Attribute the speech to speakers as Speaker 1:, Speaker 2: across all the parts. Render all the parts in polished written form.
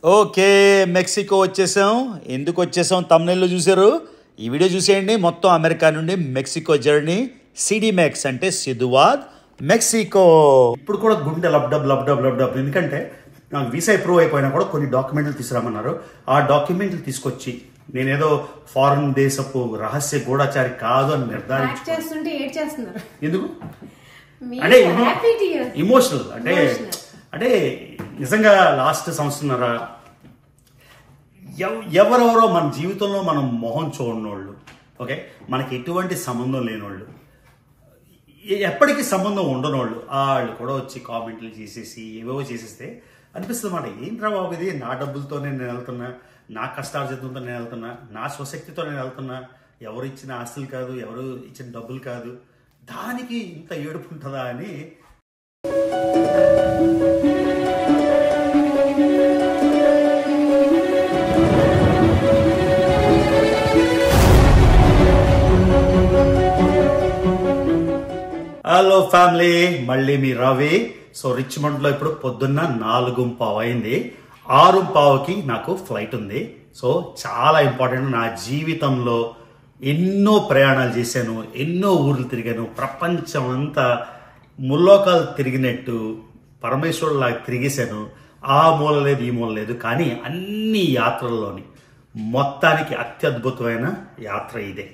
Speaker 1: Okay, Mexico వచ్చేసాం. ఎందుకు వచ్చేసాం తమ్నెల్లో చూసారు. ఈ వీడియో చూసేయండి. మొత్తం అమెరికా నుండి మెక్సికో జర్నీ. సిడిమెక్స్ అంటే సిదువాద్ మెక్సికో. ఇప్పుడు కూడా గుండె లబ్డబ్ లబ్డబ్ లబ్డబ్. ఎందుకంటే నాకు వీసా అప్రూవ్ అయిపోయినా కూడా కొన్ని డాక్యుమెంట్లు తీసుకురామన్నారు. ఆ డాక్యుమెంట్లు తీసుకొచ్చి నేనేదో ఫారెన్ దేశపు రహస్య గూఢచారి కాదు అని నిర్ధారించుకుంటే ఎందుకు అంటే ఇమోషనల్ అంటే నిజంగా లాస్ట్ సంవత్సరంన్నర ఎవరెవరో మన జీవితంలో మనం మొహం చూడనోళ్ళు, ఓకే, మనకి ఎటువంటి సంబంధం లేనోళ్ళు, ఎప్పటికీ సంబంధం ఉండనోళ్ళు వాళ్ళు కూడా వచ్చి కామెంట్లు చేసేసి ఏవేవో చేసేస్తే అనిపిస్తుంది మాట, ఏంట్రా బాబు ఇది, నా డబ్బులతోనే నేను వెళ్తున్నా, నా కష్టార్జితంతో నేను వెళ్తున్నా, నా స్వశక్తితో నేను వెళ్తున్నా, ఎవరు ఇచ్చిన ఆస్తులు కాదు, ఎవరు ఇచ్చిన డబ్బులు కాదు, దానికి ఇంత ఏడుపు ఉంటుందా అని. హలో ఫ్యామిలీ, మళ్ళీ మీ రవి. సో రిచ్మండ్ లో ఇప్పుడు పొద్దున్న 4:15 అయింది. 6:15కి నాకు ఫ్లైట్ ఉంది. సో చాలా ఇంపార్టెంట్. నా జీవితంలో ఎన్నో ప్రయాణాలు చేశాను, ఎన్నో ఊర్లు తిరిగాను, ప్రపంచం అంతా ముల్లోకాలు తిరిగినట్టు పరమేశ్వరులాగా తిరిగేశాను. ఆ మూల లేదు, ఈ మూల లేదు, కానీ అన్ని యాత్రల్లోని మొత్తానికి అత్యద్భుతమైన యాత్ర ఇదే.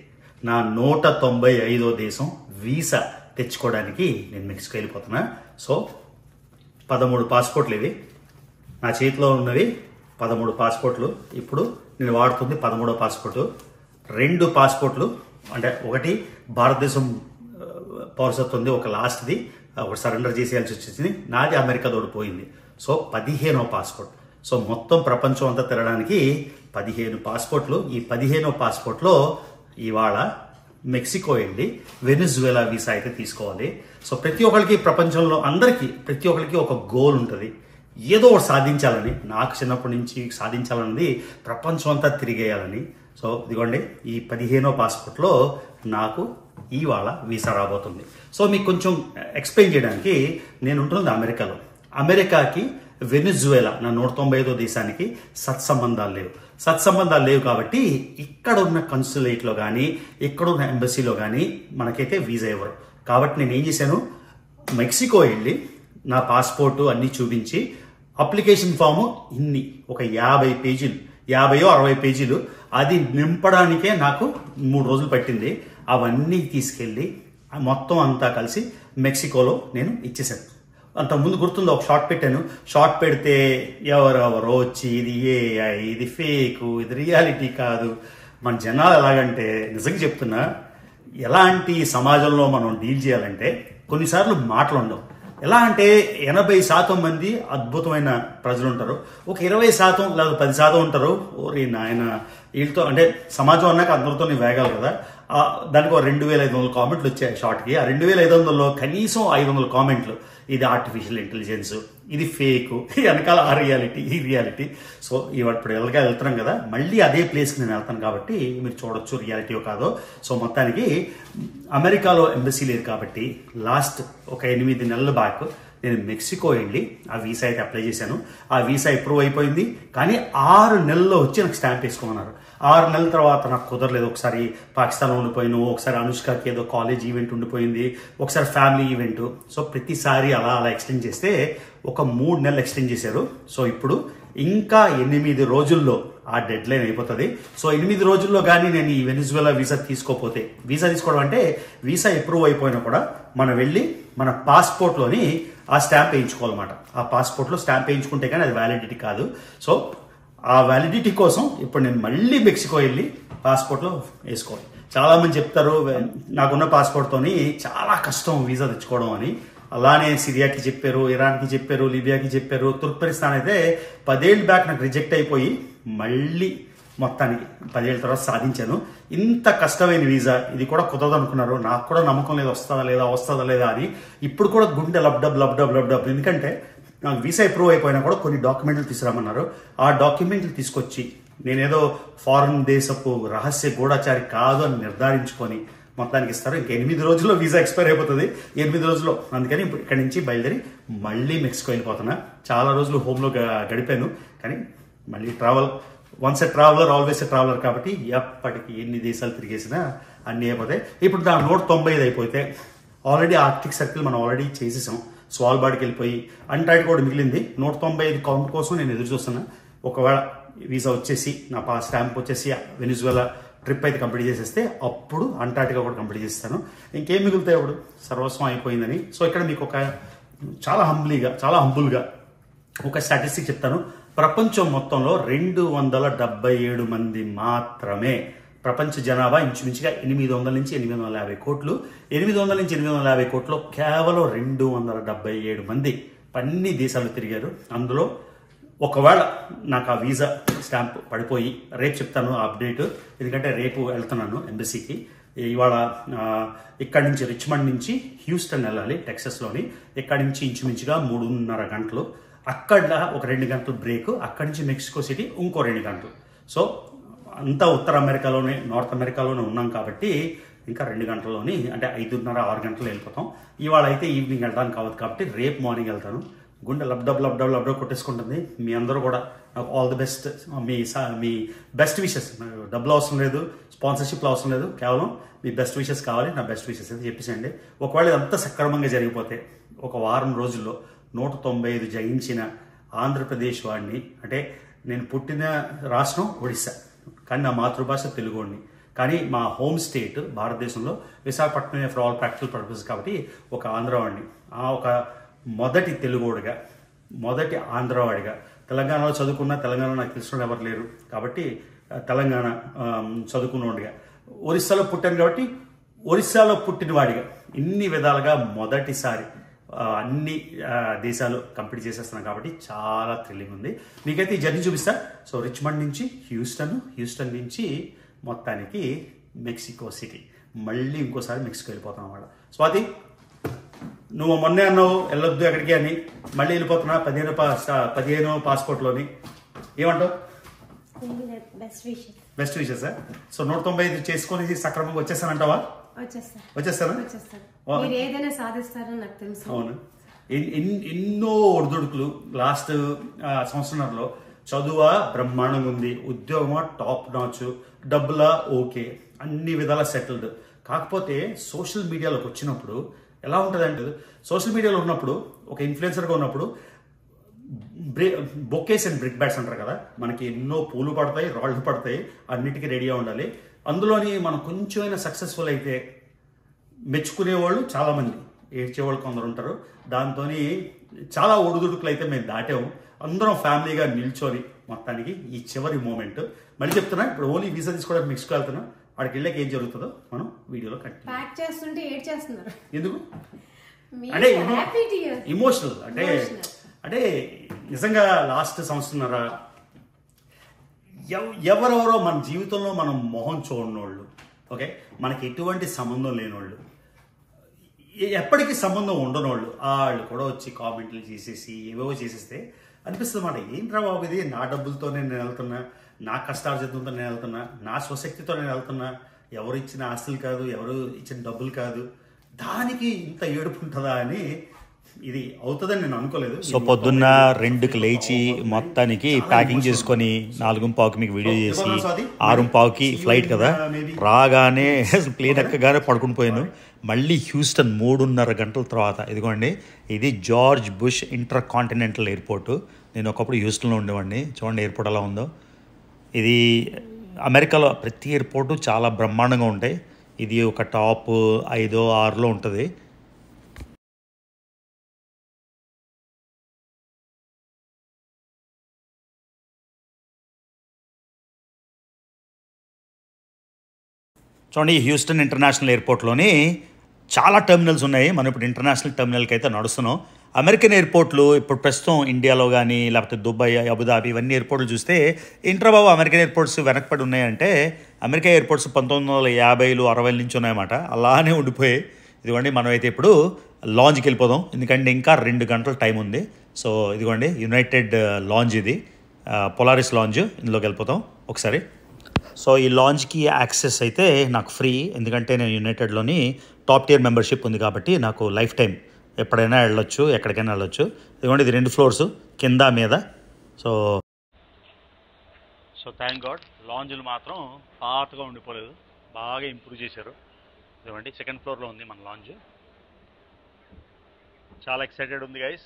Speaker 1: నా 195వ దేశం వీసా తెచ్చుకోవడానికి నేను మెక్సికో వెళ్ళిపోతున్నా. సో 13 పాస్పోర్ట్లు ఇవి నా చేతిలో ఉన్నవి. 13 పాస్పోర్ట్లు. ఇప్పుడు నేను వాడుతుంది 13వ పాస్పోర్టు. 2 పాస్పోర్ట్లు, అంటే ఒకటి భారతదేశం పౌరసత్వం ఉంది, ఒక లాస్ట్ది ఒకటి సరెండర్ చేసేయాల్సి వచ్చింది, నాది అమెరికా తోడిపోయింది. సో 15వ పాస్పోర్ట్. సో మొత్తం ప్రపంచం అంతా తిరగడానికి 15 పాస్పోర్ట్లు. ఈ 15వ పాస్పోర్ట్లో ఇవాళ మెక్సికో వెళ్ళి వెనిజువేలా వీసా అయితే తీసుకోవాలి. సో ప్రతి ఒక్కరికి ప్రపంచంలో అందరికీ ప్రతి ఒక్కరికి ఒక గోల్ ఉంటుంది, ఏదో ఒకటి సాధించాలని. నాకు చిన్నప్పటి నుంచి సాధించాలన్నది ప్రపంచం అంతా తిరిగేయాలని. సో ఇదిగోండి, ఈ 15వ పాస్పోర్ట్లో నాకు ఇవాళ వీసా రాబోతుంది. సో మీకు కొంచెం ఎక్స్ప్లెయిన్ చేయడానికి, నేను ఉంటుంది అమెరికాలో. అమెరికాకి వెనిజువేలా నా 195వ దేశానికి సత్సంబంధాలు లేవు కాబట్టి ఇక్కడ ఉన్న కన్సులేట్లో కానీ ఇక్కడ ఉన్న ఎంబసీలో కానీ మనకైతే వీసా ఇవ్వరు. కాబట్టి నేను ఏం చేశాను, మెక్సికో వెళ్ళి నా పాస్పోర్టు అన్నీ చూపించి అప్లికేషన్ ఫాము ఇన్ని ఒక 50 పేజీలు, 50-60 పేజీలు, అది నింపడానికే నాకు 3 రోజులు పట్టింది. అవన్నీ తీసుకెళ్ళి మొత్తం అంతా కలిసి మెక్సికోలో నేను ఇచ్చేసాను. అంతకుముందు గుర్తుందో ఒక షార్ట్ పెట్టాను. షార్ట్ పెడితే ఎవరెవరో వచ్చి ఇది ఏఐ, ఇది ఫేకు, ఇది రియాలిటీ కాదు. మన జనాలు ఎలాగంటే, నిజంగా చెప్తున్నా, ఎలాంటి సమాజంలో మనం డీల్ చేయాలంటే కొన్నిసార్లు మాటలు ఉండవు. ఎలా అంటే 80% మంది అద్భుతమైన ప్రజలు ఉంటారు, ఒక 20% లేదా 10% ఉంటారు ఓరి నాయన వీళ్ళతో, అంటే సమాజం అన్నాక అందరితో నేను వేగాలి కదా. దానికి ఒక 2500 కామెంట్లు వచ్చాయి షార్ట్కి. ఆ 2500లో కనీసం 500 కామెంట్లు ఇది ఆర్టిఫిషియల్ ఇంటెలిజెన్స్, ఇది ఫేక్, వెనకాల ఆ రియాలిటీ, ఈ రియాలిటీ. సో ఇప్పుడు ఎలాగా వెళ్తున్నాం కదా, మళ్ళీ అదే ప్లేస్కి నేను వెళ్తాను కాబట్టి మీరు చూడొచ్చు రియాలిటీయో కాదో. సో మొత్తానికి అమెరికాలో ఎంబసీ లేదు కాబట్టి లాస్ట్ ఒక 8 నెలల బ్యాక్ నేను మెక్సికో వెళ్ళి ఆ వీసా అయితే అప్లై చేశాను. ఆ వీసా అప్రూవ్ అయిపోయింది, కానీ 6 నెలల్లో వచ్చి నాకు స్టాంప్ వేసుకోమన్నారు. 6 నెలల తర్వాత నాకు కుదరలేదు. ఒకసారి పాకిస్తాన్ ఉండిపోయాను, ఒకసారి అనుష్కకి ఏదో కాలేజ్ ఈవెంట్ ఉండిపోయింది, ఒకసారి ఫ్యామిలీ ఈవెంట్. సో ప్రతిసారి అలా ఎక్స్టెండ్ చేస్తే ఒక 3 నెలలు ఎక్స్టెండ్ చేశారు. సో ఇప్పుడు ఇంకా 8 రోజుల్లో ఆ డెడ్ లైన్ అయిపోతుంది. సో 8 రోజుల్లో కానీ నేను ఈ వెనిజువేలా వీసా తీసుకోకపోతే, వీసా తీసుకోవడం అంటే వీసా అప్రూవ్ అయిపోయినా కూడా మనం వెళ్ళి మన పాస్పోర్ట్లోని ఆ స్టాంప్ వేయించుకోవాలన్నమాట. ఆ పాస్పోర్ట్లో స్టాంప్ వేయించుకుంటే కానీ అది వ్యాలిడిటీ కాదు. సో ఆ వ్యాలిడిటీ కోసం ఇప్పుడు నేను మళ్ళీ మెక్సికో వెళ్ళి పాస్పోర్ట్లో వేసుకోవాలి. చాలా మంది చెప్తారు నాకున్న పాస్పోర్ట్తోని చాలా కష్టం వీసా తెచ్చుకోవడం అని. అలానే సిరియాకి చెప్పారు, ఇరాన్కి చెప్పారు, లిబియాకి చెప్పారు, తుర్క్మెనిస్తాన్ అయితే 10 ఏళ్ళ బ్యాక్ నాకు రిజెక్ట్ అయిపోయి మళ్ళీ మొత్తానికి 10 ఏళ్ళ తర్వాత సాధించాను. ఇంత కష్టమైన వీసా, ఇది కూడా కుదరదు అనుకున్నారు. నాకు కూడా నమ్మకం లేదు వస్తుందా లేదా అని. ఇప్పుడు కూడా గుండె లబ్డబ్ లబ్డబ్ లబ్డబ్. ఎందుకంటే నాకు వీసా అప్రూవ్ అయిపోయినా కూడా కొన్ని డాక్యుమెంట్లు తీసుకురామన్నారు. ఆ డాక్యుమెంట్లు తీసుకొచ్చి నేనేదో ఫారెన్ దేశపు రహస్య గూఢచారి కాదు అని నిర్ధారించుకొని మొత్తానికి ఇస్తారు. ఇంక 8 రోజుల్లో వీసా ఎక్స్పైర్ అయిపోతుంది, 8 రోజుల్లో. అందుకని ఇప్పుడు ఇక్కడి నుంచి బయలుదేరి మళ్ళీ మెక్సికో వెళ్ళిపోతున్నా. చాలా రోజులు హోమ్లో గడిపాను, కానీ మళ్ళీ travel, once a traveller always a traveller కాబట్టి ఎప్పటికి ఎన్ని దేశాలు తిరిగేసినా అన్నీ అయిపోతాయి. ఇప్పుడు నా 195 అయిపోతే ఆల్రెడీ ఆర్క్టిక్ సర్కిల్ మనం ఆల్రెడీ చేసేసాం. స్వాల్బార్డ్కి వెళ్ళిపోయి అంటార్క్టికా కూడా మిగిలింది. 195 కౌంట్ కోసం నేను ఎదురు చూస్తున్నా. ఒకవేళ వీసా వచ్చేసి నా స్టాంప్ వచ్చేసి వెనిజువెలా ట్రిప్ అయితే కంప్లీట్ చేసేస్తే అప్పుడు అంటార్క్టికా కూడా కంప్లీట్ చేస్తాను. ఇంకేం మిగులుతాయి అప్పుడు, సర్వస్వం అయిపోయిందని. సో ఇక్కడ మీకు ఒక చాలా హంబుల్గా ఒక స్టాటిస్టిక్ చెప్తాను. ప్రపంచం మొత్తంలో 277 మంది మాత్రమే, ప్రపంచ జనాభా ఇంచుమించుగా 800 నుంచి 850 కోట్లు. 800 నుంచి 850 కోట్లో కేవలం 277 మంది అన్ని దేశాలు తిరిగారు. అందులో ఒకవేళ నాకు ఆ వీసా స్టాంప్ పడిపోయి, రేపు చెప్తాను అప్డేట్, ఎందుకంటే రేపు వెళ్తున్నాను ఎంబసీకి. ఇవాళ ఇక్కడి నుంచి రిచ్మండ్ నుంచి హ్యూస్టన్ వెళ్ళాలి, టెక్సస్లోని. ఇక్కడి నుంచి ఇంచుమించుగా 3.5 గంటలు, అక్కడ ఒక 2 గంటలు బ్రేక్, అక్కడి నుంచి మెక్సికో సిటీ ఇంకో 2 గంటలు. సో అంతా ఉత్తర అమెరికాలోనే, నార్త్ అమెరికాలోనే ఉన్నాం కాబట్టి ఇంకా 2 గంటల్లోని, అంటే 5.5-6 గంటలు వెళ్ళిపోతాం. ఇవాళ అయితే ఈవినింగ్ వెళ్ళడానికి కావద్దు కాబట్టి రేపు మార్నింగ్ వెళ్తాను. గుండె లబ్డబ్ కొట్టేసుకుంటుంది. మీ అందరూ కూడా నాకు all the best, me best wishes. డబ్బులు అవసరం లేదు, స్పాన్సర్షిప్లు అవసరం లేదు, కేవలం మీ బెస్ట్ విషెస్ కావాలి. నా బెస్ట్ విషెస్ అయితే చెప్పేసేయండి. ఒకవేళ ఇదంతా సక్రమంగా జరిగిపోతే ఒక వారం రోజుల్లో 195 జయించిన ఆంధ్రప్రదేశ్ వాడిని, అంటే నేను పుట్టిన రాష్ట్రం ఒడిశా కానీ నా మాతృభాష తెలుగుని, కానీ మా హోమ్ స్టేట్ భారతదేశంలో Visakhapatnam for all practical purpose కాబట్టి ఒక ఆంధ్రవాడిని, ఒక మొదటి తెలుగోడిగా, మొదటి ఆంధ్రవాడిగా, తెలంగాణలో చదువుకున్న, తెలంగాణలో నాకు తెలిసిన ఎవరు లేరు కాబట్టి తెలంగాణ చదువుకున్నవాడిగా, ఒరిస్సాలో పుట్టాను కాబట్టి ఒరిస్సాలో పుట్టిన వాడిగా, ఇన్ని విధాలుగా మొదటిసారి అన్ని దేశాలు కంప్లీట్ చేసేస్తున్నాం కాబట్టి చాలా థ్రిల్లింగ్ ఉంది. మీకైతే ఈ జర్నీ చూపిస్తా. సో రిచ్మండ్ నుంచి హ్యూస్టన్ నుంచి మొత్తానికి మెక్సికో సిటీ, మళ్ళీ ఇంకోసారి మెక్సికో వెళ్ళిపోతాం అన్నమాట. స్వాతి, నువ్వు మొన్నే అన్నావు వెళ్ళొద్దు ఎక్కడికి అని, మళ్ళీ వెళ్ళిపోతున్నా 15 పాస్పోర్ట్లోని. ఏమంటావు? Best wishes. సో 195 చేసుకొని సక్రమంగా వచ్చేస్తానంటావా? వచ్చేస్తాను. అవును, ఎన్నో ఒడిదుడుకులు లాస్ట్ సంవత్సరంలో. చదువా బ్రహ్మాండంగా ఉంది, ఉద్యోగమా టాప్ నాచ్, డబ్బులా ఓకే, అన్ని విధాలా సెటిల్డ్. కాకపోతే సోషల్ మీడియాలోకి వచ్చినప్పుడు ఎలా ఉంటుందంటే, సోషల్ మీడియాలో ఉన్నప్పుడు ఒక ఇన్ఫ్లుయెన్సర్గా ఉన్నప్పుడు బొకేస్ అండ్ బ్రిక్ బ్యాట్స్ అంటారు కదా, మనకి ఎన్నో పూలు పడతాయి, రాళ్ళు పడతాయి, అన్నిటికీ రెడీగా ఉండాలి. అందులోని మనం కొంచెమైనా సక్సెస్ఫుల్ అయితే మెచ్చుకునేవాళ్ళు చాలామంది, ఏడ్చేవాళ్ళు కొందరు ఉంటారు. దాంతో చాలా ఒడిదుడుకులు అయితే మేము దాటాము. అందరం ఫ్యామిలీగా నిల్చొని మొత్తానికి ఈ చివరి మూమెంట్. మళ్ళీ చెప్తున్నా, ఇప్పుడు ఓన్లీ వీసా తీసుకోవడానికి మెక్సికో వెళ్తున్నా. అక్కడికి వెళ్ళాక ఏం జరుగుతుందో మనం వీడియోలో కంటిన్యూ. ఎందుకు అంటే ఇమోషనల్, అంటే నిజంగా లాస్ట్ సంవత్సరంన్నర ఎవరెవరో మన జీవితంలో మనం మొహం చూడనోళ్ళు, ఓకే, మనకి ఎటువంటి సంబంధం లేనోళ్ళు, ఎప్పటికీ సంబంధం ఉండనోళ్ళు, వాళ్ళు కూడా వచ్చి కామెంట్లు చేసేసి ఏవేవో చేసేస్తే అనిపిస్తుంది మాట, ఏంట్రా బాబు ఇది, నా డబ్బులతోనే నేను వెళ్తున్నా, నా కష్టార్జితంతో నేను వెళ్తున్నా, నా స్వశక్తితో నేను వెళ్తున్నా, ఎవరు ఇచ్చిన ఆస్తులు కాదు, ఎవరు ఇచ్చిన డబ్బులు కాదు, దానికి ఇంత ఏడుపు ఉంటుందా అని. ఇది అవుతుందని నేను అనుకోలేదు.
Speaker 2: సో పొద్దున్న 2కి లేచి మొత్తానికి ప్యాకింగ్ చేసుకొని 4:15కి మీకు వీడియో చేసి 6:15కి ఫ్లైట్ కదా, రాగానే ప్లేన్ ఎక్కగానే పడుకుని పోయాను. మళ్ళీ హ్యూస్టన్ 3.5 గంటల తర్వాత. ఇదిగోండి, ఇది George bush inter continental airport. నేను ఒకప్పుడు హ్యూస్టన్లో ఉండేవాడిని. చూడండి ఎయిర్పోర్ట్ ఎలా ఉందో. ఇది అమెరికాలో ప్రతి ఎయిర్పోర్టు చాలా బ్రహ్మాండంగా ఉంటాయి. ఇది ఒక టాప్ 5-6లో ఉంటుంది. చూడండి, హ్యూస్టన్ ఇంటర్నేషనల్ ఎయిర్పోర్ట్లోని చాలా టెర్మినల్స్ ఉన్నాయి. మనం ఇప్పుడు ఇంటర్నేషనల్ టెర్మినల్కి అయితే నడుస్తున్నాం. అమెరికన్ ఎయిర్పోర్ట్లు ఇప్పుడు ప్రస్తుతం ఇండియాలో కానీ లేకపోతే దుబాయ్, అబుదాబి ఇవన్నీ ఎయిర్పోర్ట్లు చూస్తే ఏంట్రా బాబు అమెరికన్ ఎయిర్పోర్ట్స్ వెనకపడి ఉన్నాయంటే, అమెరికా ఎయిర్పోర్ట్స్ 1950లు 60ల నుంచి ఉన్నాయన్నమాట. అలానే ఉండిపోయాయి. ఇదిగోండి, మనమైతే ఇప్పుడు లాంజ్కి వెళ్ళిపోదాం, ఎందుకంటే ఇంకా 2 గంటల టైం ఉంది. సో ఇదిగోండి యునైటెడ్ లాంజ్, ఇది పొలారిస్ లాంజ్, ఇందులోకి వెళ్ళిపోతాం ఒకసారి. సో ఈ లాంజ్కి యాక్సెస్ అయితే నాకు ఫ్రీ, ఎందుకంటే నేను యునైటెడ్లోని టాప్ టియర్ మెంబర్షిప్ ఉంది కాబట్టి నాకు లైఫ్ టైం ఎప్పుడైనా వెళ్ళొచ్చు, ఎక్కడికైనా వెళ్ళొచ్చు. ఇదిగోండి, ఇది 2 ఫ్లోర్స్, కింద మీద. సో సో థ్యాంక్ గాడ్ లాంజ్లు మాత్రం పాతగా ఉండిపోలేదు, బాగా ఇంప్రూవ్ చేశారు. ఇదిగోండి సెకండ్ ఫ్లోర్లో ఉంది మన లాంజ్. చాలా ఎక్సైటెడ్ ఉంది గైస్.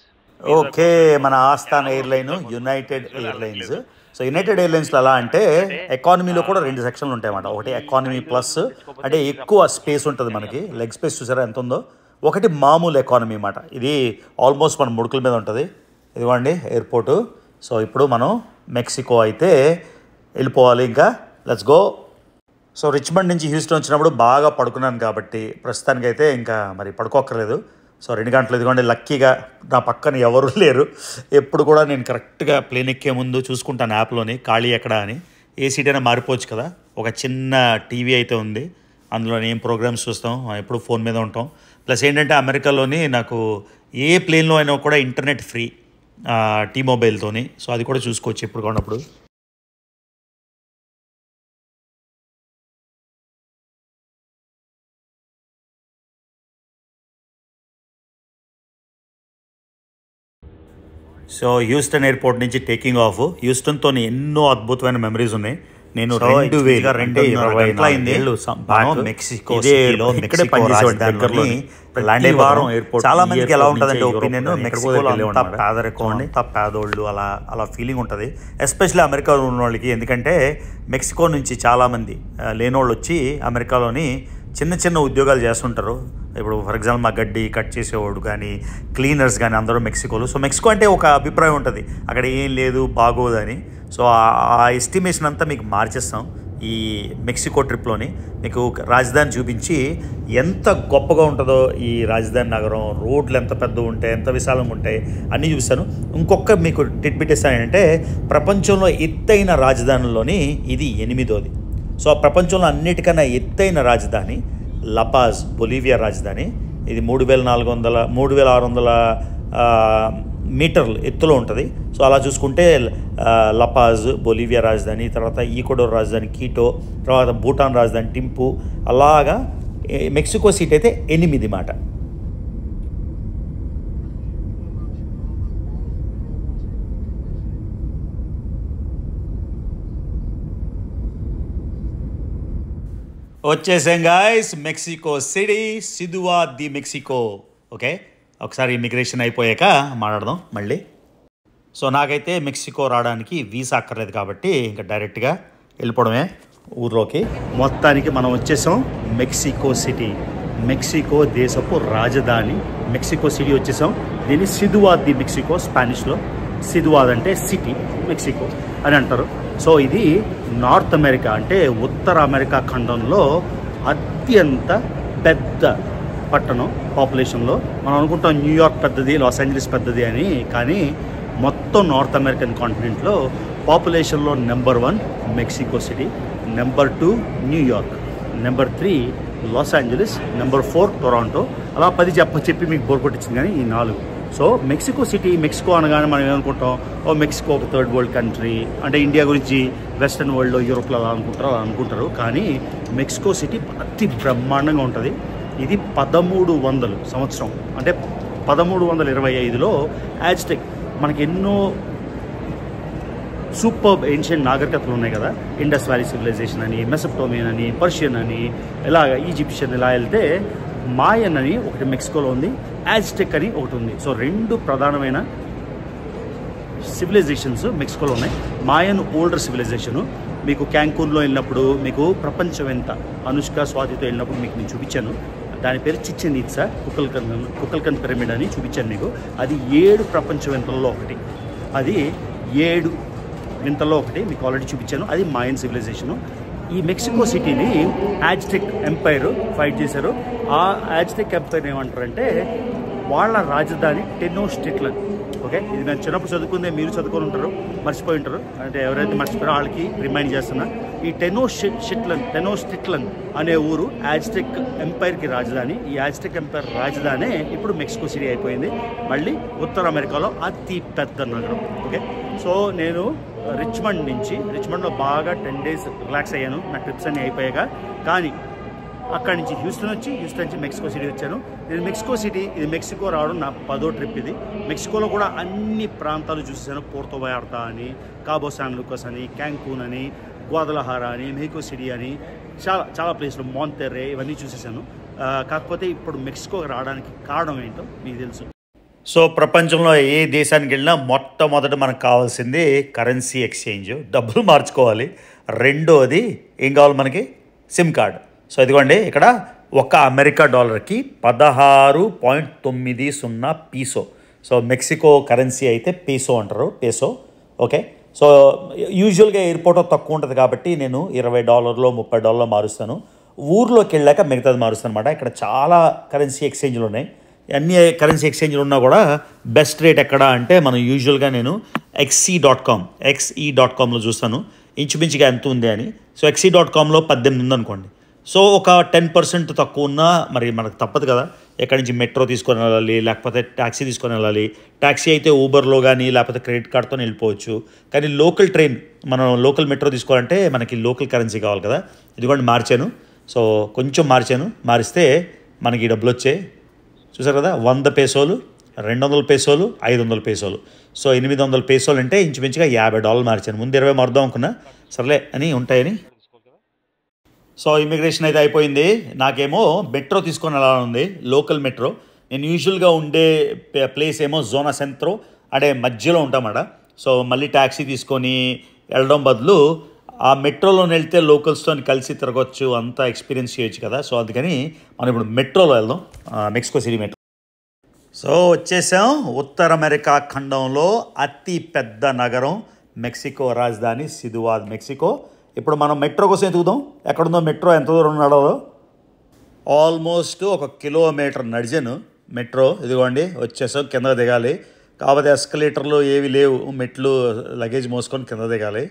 Speaker 1: ఓకే, మన ఆస్థాన్ ఎయిర్లైన్ యునైటెడ్ ఎయిర్లైన్స్. సో యునైటెడ్ ఎయిర్లైన్స్లో ఎలా అంటే ఎకానమీలో కూడా 2 సెక్షన్లు ఉంటాయన్నమాట. ఒకటి ఎకానమీ ప్లస్, అంటే ఎక్కువ స్పేస్ ఉంటుంది మనకి, లెగ్ స్పేస్ చూసారా ఎంత ఉందో. ఒకటి మామూలు ఎకానమీ అన్నమాట. ఇది ఆల్మోస్ట్ మన ముడుకుల మీద ఉంటుంది. ఇదిగోండి ఎయిర్పోర్టు. సో ఇప్పుడు మనం మెక్సికో అయితే వెళ్ళిపోవాలి. ఇంకా లెట్స్ గో. సో రిచ్మండ్ నుంచి హ్యూస్టన్ వచ్చినప్పుడు బాగా పడుకున్నాను కాబట్టి ప్రస్తుతానికైతే ఇంకా మరి పడుకోక్కర్లేదు. సో 2 గంటలు. ఇదిగోండి లక్కీగా నా పక్కన ఎవరు లేరు. ఎప్పుడు కూడా నేను కరెక్ట్గా ప్లేన్ ఎక్కే ముందు చూసుకుంటాను యాప్లోని ఖాళీ ఎక్కడ అని. ఏ సీట్ అయినా మారిపోవచ్చు కదా. ఒక చిన్న టీవీ అయితే ఉంది, అందులో ఏం ప్రోగ్రామ్స్ చూస్తాం, ఎప్పుడు ఫోన్ మీద ఉంటాం. ప్లస్ ఏంటంటే అమెరికాలోని నాకు ఏ ప్లేన్లో అయినా కూడా ఇంటర్నెట్ ఫ్రీ టీమొబైల్తోని. సో అది కూడా చూసుకోవచ్చు ఎప్పుడు కొన్నప్పుడు. సో హ్యూస్టన్ ఎయిర్పోర్ట్ నుంచి టేకింగ్ ఆఫ్. హ్యూస్టన్తో ఎన్నో అద్భుతమైన మెమరీస్ ఉన్నాయి. నేను 2024 మెక్సికో సిటీలో ఇక్కడే పనిచేసేవాడిని. చాలా మందికి ఎలా ఉంటుందంటే ఒపీనియన్, మెక్సికోలో అంతా పేదరికం, అంతా పేదోళ్ళు, అలా ఫీలింగ్ ఉంటుంది. ఎస్పెషల్లీ అమెరికాలో ఉన్న వాళ్ళకి. ఎందుకంటే మెక్సికో నుంచి చాలామంది లేనోళ్ళు వచ్చి అమెరికాలోని చిన్న చిన్న ఉద్యోగాలు చేస్తుంటారు. ఇప్పుడు ఫర్ ఎగ్జాంపుల్ మా గడ్డి కట్ చేసేవాడు కానీ, క్లీనర్స్ కానీ అందరూ మెక్సికోలో. సో మెక్సికో అంటే ఒక అభిప్రాయం ఉంటుంది, అక్కడ ఏం లేదు బాగోదని. సో ఆ ఎస్టిమేషన్ అంతా మీకు మార్చేస్తాం ఈ మెక్సికో ట్రిప్లోని. మీకు రాజధాని చూపించి ఎంత గొప్పగా ఉంటుందో ఈ రాజధాని నగరం, రోడ్లు ఎంత పెద్దగా ఉంటాయి, ఎంత విశాలంగా ఉంటాయి అన్నీ చూపిస్తాను. ఇంకొక మీకు టిట్బిట్ ఇస్తాను ఏంటంటే, ప్రపంచంలో ఎత్తైన రాజధానుల్లోని ఇది 8వది. సో ప్రపంచంలో అన్నిటికన్నా ఎత్తైన రాజధాని లపాజ్, బొలీవియా రాజధాని. ఇది 3600 మీటర్లు ఎత్తులో ఉంటుంది. సో అలా చూసుకుంటే లపాజ్ బొలీవియా రాజధాని, తర్వాత ఈక్వెడార్ రాజధాని కీటో, తర్వాత భూటాన్ రాజధాని టింపు, అలాగా మెక్సికో సిటీ అయితే 8 మాట. వచ్చేసాం గాయస్ మెక్సికో సిటీ, సిడ్యువాడ్ ది మెక్సికో. ఓకే, ఒకసారి ఇమిగ్రేషన్ అయిపోయాక మాట్లాడదాం మళ్ళీ. సో నాకైతే మెక్సికో రావడానికి వీసా అక్కర్లేదు కాబట్టి ఇంకా డైరెక్ట్గా వెళ్ళిపోవడమే ఊర్లోకి. మొత్తానికి మనం వచ్చేసాం మెక్సికో సిటీ, మెక్సికో దేశపు రాజధాని మెక్సికో సిటీ వచ్చేసాం. దీన్ని సిడ్యువాడ్ ది మెక్సికో, స్పానిష్లో సిడ్యువాడ్ అంటే సిటీ, మెక్సికో అని అంటారు. సో ఇది నార్త్ అమెరికా అంటే ఉత్తర అమెరికా ఖండంలో అత్యంత పెద్ద పట్టణం పాపులేషన్లో. మనం అనుకుంటాం న్యూయార్క్ పెద్దది, లాస్ ఏంజలీస్ పెద్దది అని, కానీ మొత్తం నార్త్ అమెరికన్ కాంటినెంట్లో పాపులేషన్లో number 1 Mexico city, number 2 New York, number 3 Los Angeles, number 4 Toronto. అలా 10 చెప్పి మీకు బోర్ కొట్టించింది కానీ ఈ 4. సో మెక్సికో సిటీ, మెక్సికో అనగానే మనం ఏమనుకుంటాం, మెక్సికో ఒక థర్డ్ వరల్డ్ కంట్రీ అంటే ఇండియా గురించి వెస్టర్న్ వరల్డ్లో యూరోప్లో అలా అనుకుంటారు. కానీ మెక్సికో సిటీ అతి బ్రహ్మాండంగా ఉంటుంది. ఇది 1300 సంవత్సరం అంటే 1325లో యాజ్టెక్, మనకి ఎన్నో సూపర్ ఏన్షియంట్ నాగరికతలు ఉన్నాయి కదా, ఇండస్ వ్యాలీ సివిలైజేషన్ అని, మెసొపటోమియన్ అని, పర్షియన్ అని, ఇలాగ ఈజిప్షియన్, ఇలా వెళ్తే మాయన్ అని ఒకటి మెక్సికోలో ఉంది, యాజ్టెక్ అని ఒకటి ఉంది. సో 2 ప్రధానమైన సివిలైజేషన్స్ మెక్సికోలో ఉన్నాయి. మాయన్ ఓల్డర్ సివిలైజేషను. మీకు క్యాంకూన్లో వెళ్ళినప్పుడు మీకు ప్రపంచం ఎంత, అనుష్క స్వాతితో వెళ్ళినప్పుడు మీకు నేను చూపించాను. దాని పేరు చిచెన్ ఇట్సా, కుకల్కన్ పిరమిడ్ అని చూపించాను మీకు. అది 7 ప్రపంచ వింతల్లో ఒకటి, అది 7 వింతల్లో ఒకటి మీకు ఆల్రెడీ చూపించాను. అది మాయన్ సివిలైజేషను. ఈ మెక్సికో సిటీని యాజ్టెక్ ఎంపైర్ ఫైట్ చేశారు. ఆ యాజ్టెక్ ఎంపైర్ ఏమంటారంటే వాళ్ళ రాజధాని టెనోస్టిట్లన్. ఓకే, ఇది నేను చిన్నప్పుడు చదువుకుందే, మీరు చదువుకొని ఉంటారు, మర్చిపోయి ఉంటారు. అంటే ఎవరైతే మర్చిపోయారో వాళ్ళకి రిమైండ్ చేస్తున్నా. ఈ టెనోస్టిట్లన్ అనే ఊరు యాజ్టెక్ ఎంపైర్కి రాజధాని. ఈ యాజ్టెక్ ఎంపైర్ రాజధానే ఇప్పుడు మెక్సికో సిటీ అయిపోయింది. మళ్ళీ ఉత్తర అమెరికాలో అతి పెద్ద నగరం. ఓకే, సో నేను రిచ్మండ్లో బాగా 10 days రిలాక్స్ అయ్యాను నా ట్రిప్స్ అన్నీ అయిపోయాక. కానీ అక్కడి నుంచి హ్యూస్టన్ నుంచి మెక్సికో సిటీ వచ్చాను. నేను మెక్సికో సిటీ, ఇది మెక్సికో రావడం నా 10వ ట్రిప్ ఇది. మెక్సికోలో కూడా అన్ని ప్రాంతాలు చూసేసాను. పోర్టో వాల్లార్తా అని, కాబో శాన్ లూకాస్ అని, క్యాంకూన్ అని, గ్వాదలహారా అని, మెక్సికో సిటీ అని, చాలా ప్లేస్లు, మాంటెర్రే, ఇవన్నీ చూసేసాను. కాకపోతే ఇప్పుడు మెక్సికోకి రావడానికి కారణం ఏంటో మీకు తెలుసు.
Speaker 2: సో ప్రపంచంలో ఏ దేశానికి వెళ్ళినా మొట్టమొదట మనకు కావాల్సింది కరెన్సీ ఎక్స్చేంజ్, డబ్బులు మార్చుకోవాలి. రెండోది ఏం కావాలి మనకి? SIM card. సో ఇదిగోండి, ఇక్కడ ఒక అమెరికా డాలర్కి 16.90 పీసో. సో మెక్సికో కరెన్సీ అయితే పీసో అంటారు, పేసో. ఓకే, సో యూజువల్గా ఎయిర్పోర్ట్లో తక్కువ ఉంటుంది కాబట్టి నేను $20 $30 మారుస్తాను. ఊర్లోకి వెళ్ళాక మిగతాది మారుస్తాను అనమాట. ఇక్కడ చాలా కరెన్సీ ఎక్స్చేంజ్లు ఉన్నాయి. అన్ని కరెన్సీ ఎక్స్చేంజ్లు ఉన్నా కూడా బెస్ట్ రేట్ ఎక్కడ అంటే మనం యూజువల్గా నేను xe.comలో చూస్తాను ఇంచుమించుగా ఎంత ఉంది అని. సో xe.comలో 18 ఉందనుకోండి. సో ఒక 10% తక్కువ ఉన్నా మరి మనకు తప్పదు కదా, ఎక్కడి నుంచి మెట్రో తీసుకొని వెళ్ళాలి, లేకపోతే ట్యాక్సీ తీసుకొని వెళ్ళాలి. ట్యాక్సీ అయితే ఊబర్లో కానీ లేకపోతే క్రెడిట్ కార్డ్తో వెళ్ళిపోవచ్చు. కానీ లోకల్ ట్రైన్, మనం లోకల్ మెట్రో తీసుకోవాలంటే మనకి లోకల్ కరెన్సీ కావాలి కదా. ఇదిగోండి మార్చాను. సో కొంచెం మారిస్తే మనకి డబ్బులు వచ్చాయి. చూసారు కదా, 100 పేసోలు, 200 పేసోలు, 500 పేసోలు. సో 800 పేసోలు అంటే ఇంచుమించుగా $50 మార్చాను. ముందు 20 మారుదాం అనుకున్నా, సర్లే అని ఉంటాయని. సో ఇమిగ్రేషన్ అయితే అయిపోయింది. నాకేమో మెట్రో తీసుకొని ఎలా ఉంది, లోకల్ మెట్రో. నేను యూజువల్గా ఉండే ప్లేస్ ఏమో జోనా సెంట్రో, అంటే మధ్యలో ఉంటామట. సో మళ్ళీ ట్యాక్సీ తీసుకొని వెళ్ళడం బదులు ఆ మెట్రోలో వెళ్తే లోకల్స్తో కలిసి తిరగవచ్చు, అంతా ఎక్స్పీరియన్స్ చేయొచ్చు కదా. సో అందుకని మనం ఇప్పుడు మెట్రోలో వెళ్దాం, మెక్సికో సిటీ మెట్రో. సో వచ్చేసాం ఉత్తర అమెరికా ఖండంలో అతి పెద్ద నగరం మెక్సికో రాజధాని సిదువాద్, మెక్సికో. ఇప్పుడు మనం మెట్రో కోసం ఎదుగుదాం. ఎక్కడుందో మెట్రో, ఎంత దూరం నడవలో. ఆల్మోస్ట్ 1 కిలోమీటర్ నడిచాను మెట్రో. ఇదిగోండి వచ్చేసాం, కింద దిగాలి. కాకపోతే ఎస్కలేటర్లు ఏవి లేవు, మెట్లు లగేజ్ మోసుకొని కింద దిగాలి.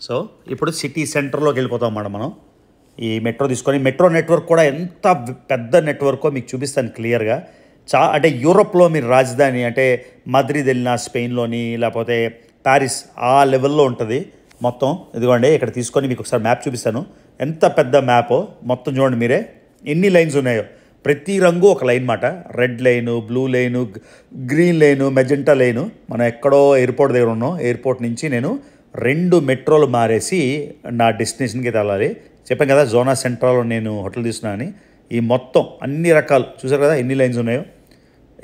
Speaker 2: సో ఇప్పుడు సిటీ సెంటర్లోకి వెళ్ళిపోతాం అన్నమాట మనం ఈ మెట్రో తీసుకొని. మెట్రో నెట్వర్క్ కూడా ఎంత పెద్ద నెట్వర్కో మీకు చూపిస్తాను క్లియర్గా. అంటే యూరోప్లో మీరు రాజధాని అంటే మద్రిద్ వెళ్ళినా, స్పెయిన్లోని లేకపోతే ప్యారిస్, ఆ లెవెల్లో ఉంటుంది మొత్తం. ఇదిగోండి ఇక్కడ తీసుకొని మీకు ఒకసారి మ్యాప్ చూపిస్తాను. ఎంత పెద్ద మ్యాపో మొత్తం చూడండి మీరే, ఎన్ని లైన్స్ ఉన్నాయో. ప్రతి రంగు ఒక లైన్ మాట. Red line, blue line, green line, magenta line. మనం ఎక్కడో ఎయిర్పోర్ట్ దగ్గర ఉన్నాం. ఎయిర్పోర్ట్ నుంచి నేను 2 మెట్రోలు మారేసి నా డెస్టినేషన్కి వెళ్ళాలి. చెప్పాను కదా జోనా సెంట్రల్లో నేను హోటల్ తీసుకున్నాను. ఈ మొత్తం అన్ని రకాలు చూసారు కదా ఎన్ని లైన్స్ ఉన్నాయో.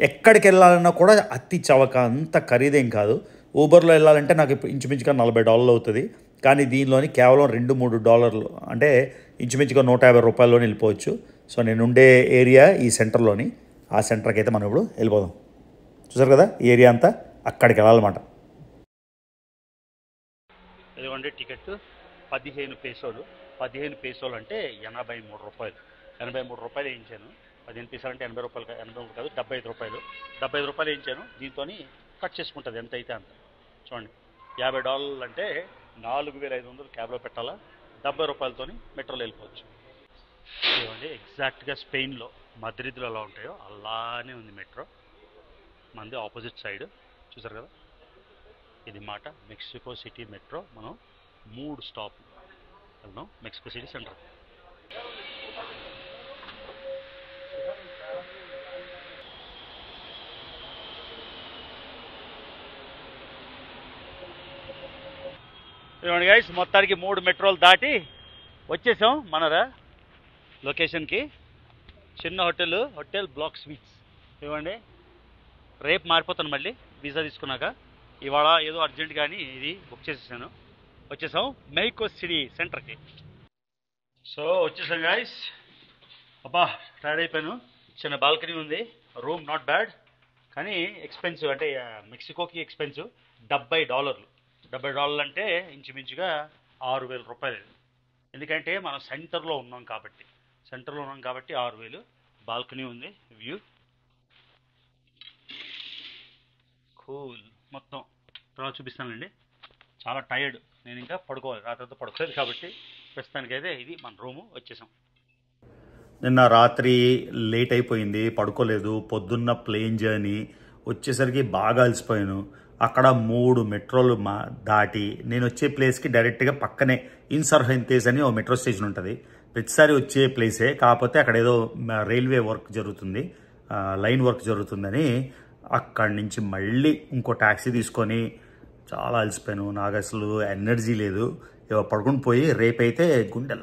Speaker 2: ఎక్కడికి వెళ్ళాలన్నా కూడా అతి చవక, అంత ఖరీదేం కాదు. ఊబర్లో వెళ్ళాలంటే నాకు ఇంచుమించుగా $40 అవుతుంది. కానీ దీనిలోని కేవలం $2-3 అంటే ఇంచుమించుగా $150 వెళ్ళిపోవచ్చు. సో నేను ఉండే ఏరియా ఈ సెంటర్లోని, ఆ సెంటర్కి అయితే మనం ఇప్పుడు వెళ్ళిపోదాం. చూసారు కదా ఈ ఏరియా అంతా, అక్కడికి వెళ్ళాలన్నమాట.
Speaker 1: ఇదిగోండి టికెట్ 15 పేసోలు. 15 పేసోలు అంటే ₹83. ₹83 వేయించాను. 15 పైసలు అంటే ₹80 కాదు, ₹75. ₹75 వేయించాను. దీంతో కట్ చేసుకుంటుంది ఎంత అయితే అంత. చూడండి $50 అంటే 4500 క్యాబ్లో పెట్టాలా. ₹70 మెట్రోలో వెళ్ళిపోవచ్చు. ఇవ్వండి ఎగ్జాక్ట్గా స్పెయిన్లో మద్రిద్లో ఎలా ఉంటాయో అలానే ఉంది మెట్రో. మంది ఆపోజిట్ సైడ్ చూసారు కదా. ఇది మాట మెక్సికో సిటీ మెట్రో. మనం 3 స్టాప్ వెళ్దాం మెక్సికో సిటీ సెంటర్. ఇవ్వండి గైస్, మొత్తానికి 3 మెట్రోలు దాటి వచ్చేసాం మన లొకేషన్కి. చిన్న హోటల్ బ్లాక్ స్వీట్స్. ఇవ్వండి రేపు మారిపోతాను మళ్ళీ వీసా తీసుకున్నాక. ఇవాళ ఏదో అర్జెంట్ కానీ ఇది బుక్ చేసేసాను. వచ్చేసాం మెక్సికో సిటీ సెంటర్కి. సో వచ్చేసాం గాయస్. అబ్బా టైర్డ్ అయిపోయాను. చిన్న బాల్కనీ ఉంది, రూమ్ నాట్ బ్యాడ్. కానీ ఎక్స్పెన్సివ్, అంటే మెక్సికోకి ఎక్స్పెన్సివ్. $70 అంటే ఇంచుమించుగా ₹6000. ఎందుకంటే మనం సెంటర్లో ఉన్నాం కాబట్టి 6000. బాల్కనీ ఉంది, వ్యూ కూల్ మొత్తం. తర్వాత చూపిస్తానండి. చాలా టైర్డ్, నేను ఇంకా పడుకోవాలి, రాత్రితో పడుకోలేదు కాబట్టి ప్రస్తుతానికైతే ఇది మన రూము. వచ్చేసాం.
Speaker 2: నిన్న రాత్రి లేట్ అయిపోయింది, పడుకోలేదు. పొద్దున్న ప్లేన్ జర్నీ వచ్చేసరికి బాగా అలసిపోయాను. అక్కడ 3 మెట్రోలు దాటి నేను వచ్చే ప్లేస్కి డైరెక్ట్గా పక్కనే ఇన్సర్హెంతేస్ అని ఓ మెట్రో స్టేషన్ ఉంటుంది. ప్రతిసారి వచ్చే ప్లేసే, కాకపోతే అక్కడ ఏదో రైల్వే వర్క్ జరుగుతుంది, లైన్ వర్క్ జరుగుతుందని అక్కడి నుంచి మళ్ళీ ఇంకో ట్యాక్సీ తీసుకొని చాలా అలసిపోయాను. నాకు అసలు ఎనర్జీ లేదు. పడుకుని పోయి రేపైతే గుండె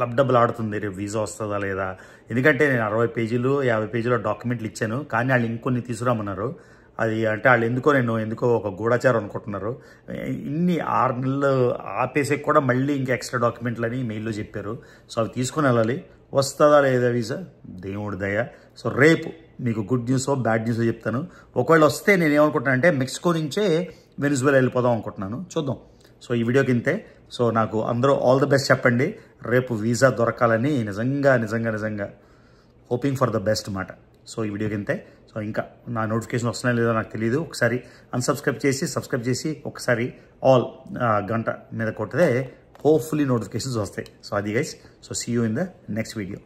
Speaker 2: లబ్డబ్బులు ఆడుతుంది, రేపు వీసా వస్తుందా లేదా. ఎందుకంటే నేను 60 పేజీలు 50 పేజీల డాక్యుమెంట్లు ఇచ్చాను, కానీ వాళ్ళు ఇంకొన్ని తీసుకురామన్నారు. అది అంటే వాళ్ళు ఎందుకో ఒక గూఢచారం అనుకుంటున్నారు. ఇన్ని 6 నెలలు ఆపేసే కూడా మళ్ళీ ఇంకా ఎక్స్ట్రా డాక్యుమెంట్లు అని మెయిల్లో చెప్పారు. సో అవి తీసుకుని వెళ్ళాలి. వస్తుందా లేదా వీసా, దేవుడి దయ. సో రేపు మీకు గుడ్ న్యూసో బ్యాడ్ న్యూసో చెప్తాను. ఒకవేళ వస్తే నేను ఏమనుకుంటున్నానంటే మెక్సికో నుంచే వెనిజువేలా వెళ్ళిపోదాం అనుకుంటున్నాను. చూద్దాం. సో ఈ వీడియోకి ఇంతే. సో నాకు అందరూ ఆల్ ది బెస్ట్ చెప్పండి. రేపు వీసా దొరకాలని నిజంగా హోపింగ్ ఫర్ ద బెస్ట్ మాట. సో ఈ వీడియోకి ఇంతే. సో ఇంకా నా నోటిఫికేషన్ వస్తున్నాయో లేదో నాకు తెలియదు. ఒకసారి సబ్స్క్రైబ్ చేసి ఒకసారి ఆల్ గంట మీద కొట్టితే హోప్ఫుల్లీ నోటిఫికేషన్స్ వస్తాయి. సో అది guys. So see you in the next video.